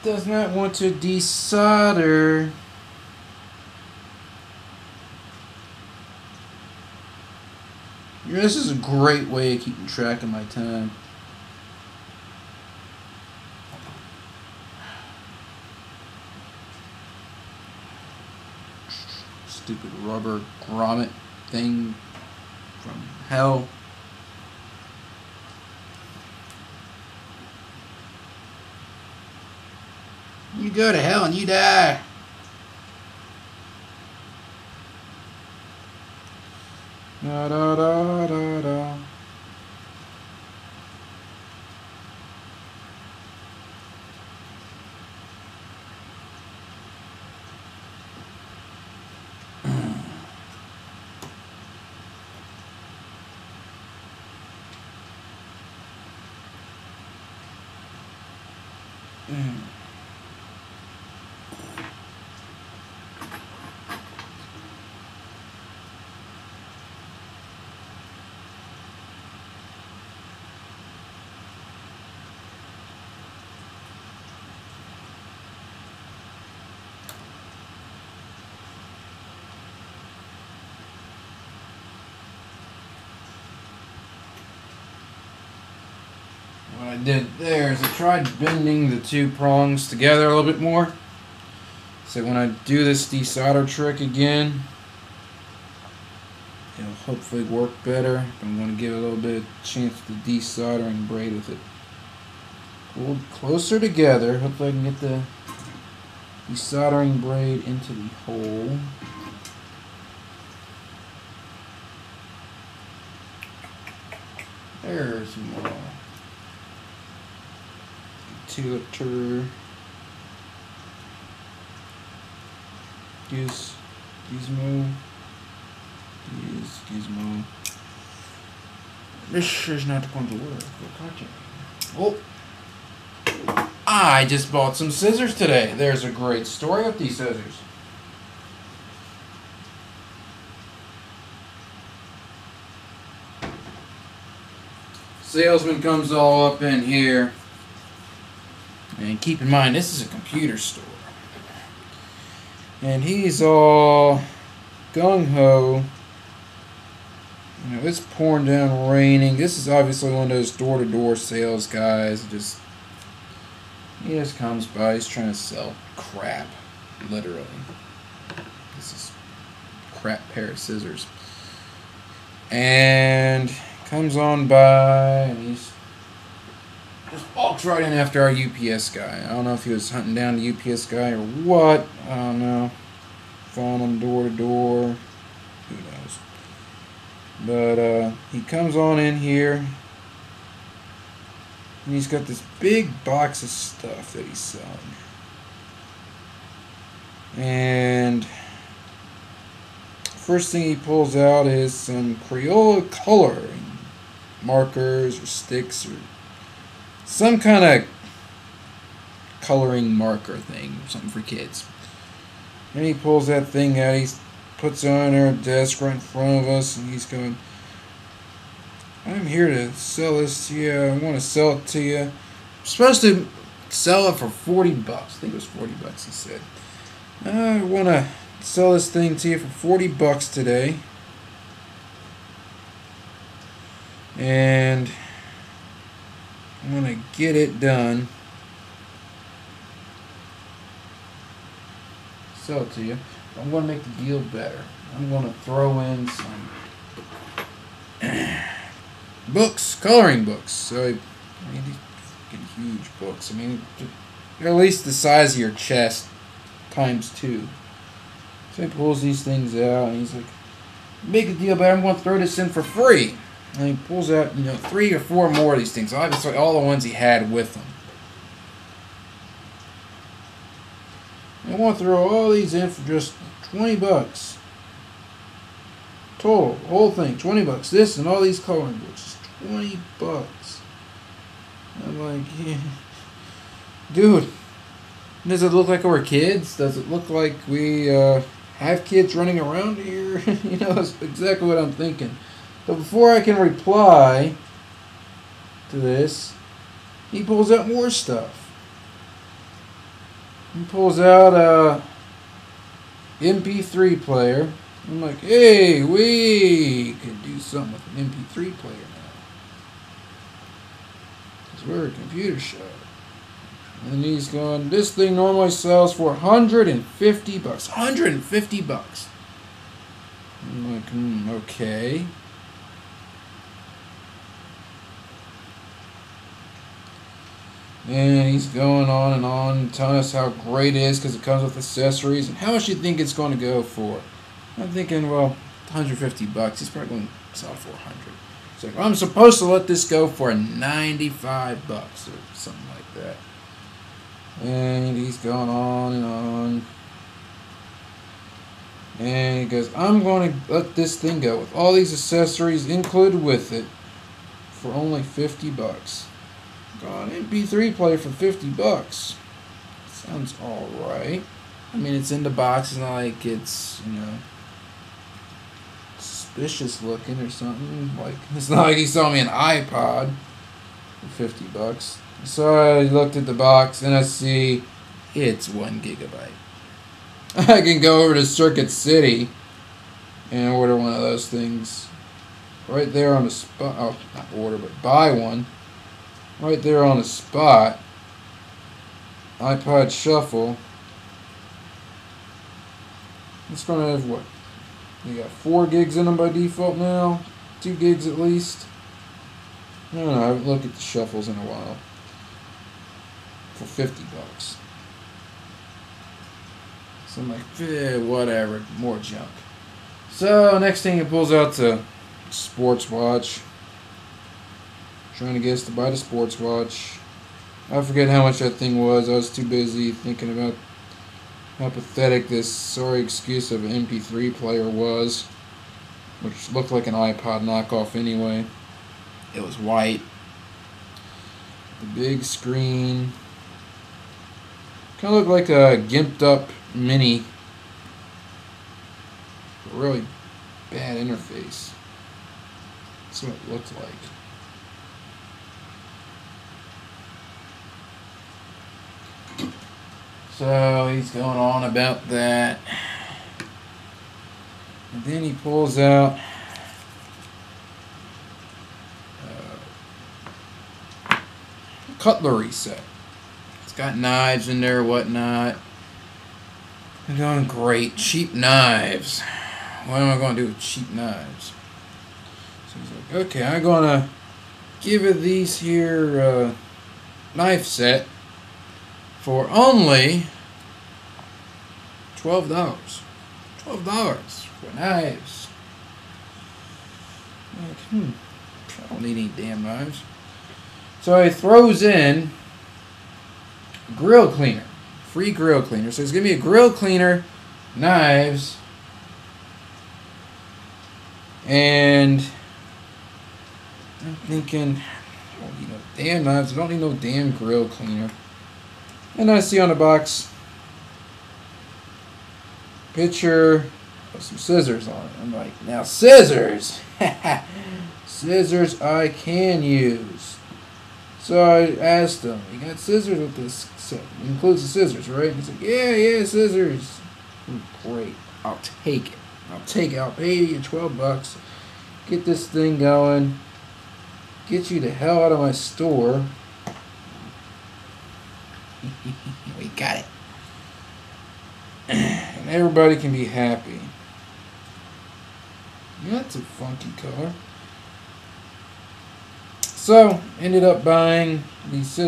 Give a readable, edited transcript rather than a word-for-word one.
does not want to desolder. This is a great way of keeping track of my time. Stupid rubber grommet thing from hell. You go to hell and you die. Da da da da da. What I did there is I tried bending the two prongs together a little bit more. So when I do this desolder trick again, it'll hopefully work better. I'm going to give it a little bit of chance to desoldering braid with it pulled closer together. Hopefully I can get the desoldering braid into the hole. There's more. Tilter. Gizmo. Gizmo. This is not going to work. Oh! I just bought some scissors today. There's a great story with these scissors. Salesman comes all up in here. And keep in mind, this is a computer store. And he's all gung-ho. You know, it's pouring down, raining. This is obviously one of those door-to-door sales guys. He just comes by. He's trying to sell crap, literally. This is a crap pair of scissors. And comes on by, and he's just walks right in after our UPS guy. I don't know if he was hunting down the UPS guy or what. I don't know. Following him door to door. Who knows? But he comes on in here. And he's got this big box of stuff that he's selling. And first thing he pulls out is some Crayola coloring markers or sticks or some kind of coloring marker thing, something for kids. And he pulls that thing out, he puts it on our desk right in front of us, and he's going, I'm here to sell this to you. I want to sell it to you. I'm supposed to sell it for $40. I think it was $40, he said. I want to sell this thing to you for $40 today. And I'm going to get it done. Sell it to you. I'm going to make the deal better. I'm going to throw in some books, coloring books. So, I mean, these fucking huge books. I mean, they're at least the size of your chest times 2. So he pulls these things out, and he's like, make a deal better. I'm going to throw this in for free. And he pulls out, 3 or 4 more of these things. Obviously, all the ones he had with him. I want to throw all these in for just $20. Total, whole thing, $20. This and all these coloring books, $20. I'm like, yeah. Dude, does it look like we're kids? Does it look like we have kids running around here? That's exactly what I'm thinking. But before I can reply to this, he pulls out more stuff. He pulls out a MP3 player. I'm like, hey, we could do something with an MP3 player now. Because we're a computer shop. And he's going, this thing normally sells for $150. $150. I'm like, okay. And he's going on, telling us how great it is because it comes with accessories. And how much do you think it's going to go for? I'm thinking, well, $150. He's probably going to sell it for $100. It's like, I'm supposed to let this go for $95 or something like that. And he's going on. And he goes, I'm going to let this thing go with all these accessories included with it for only $50. Got an MP3 player for $50. Sounds alright. I mean, it's in the box. It's not like it's, suspicious looking or something. Like, it's not like he saw me an iPod for $50. So I looked at the box and I see it's 1 gigabyte. I can go over to Circuit City and order one of those things right there on the spot. Oh, not order, but buy one right there on the spot. iPod Shuffle. It's going to have what? You got 4 gigs in them by default now? 2 gigs at least? I don't know. I haven't looked at the shuffles in a while. For $50. So I'm like, whatever, more junk. So next thing he pulls out the sports watch. Trying to get us to buy the sports watch. I forget how much that thing was. I was too busy thinking about how pathetic this sorry excuse of an MP3 player was. Which looked like an iPod knockoff anyway. It was white. The big screen. Kind of looked like a gimped up mini. A really bad interface. That's what it looked like. So he's going on about that. And then he pulls out a cutlery set. It's got knives in there, whatnot. I'm going, great, cheap knives. What am I going to do with cheap knives? So he's like, okay, I'm going to give it these here knife set for only $12. $12 for knives. I'm like, I don't need any damn knives. So he throws in grill cleaner. Free grill cleaner. So he's giving me a grill cleaner, knives, and I'm thinking, I don't need no damn knives. I don't need no damn grill cleaner. And I see on the box picture of some scissors on it. I'm like, now scissors! Scissors I can use. So I asked him, you got scissors with this set? It includes the scissors, right? He's like, yeah, scissors. Great. I'll take it. I'll pay you $12. Get this thing going. Get you the hell out of my store. We got it. And everybody can be happy. That's a funky color. So, ended up buying these scissors.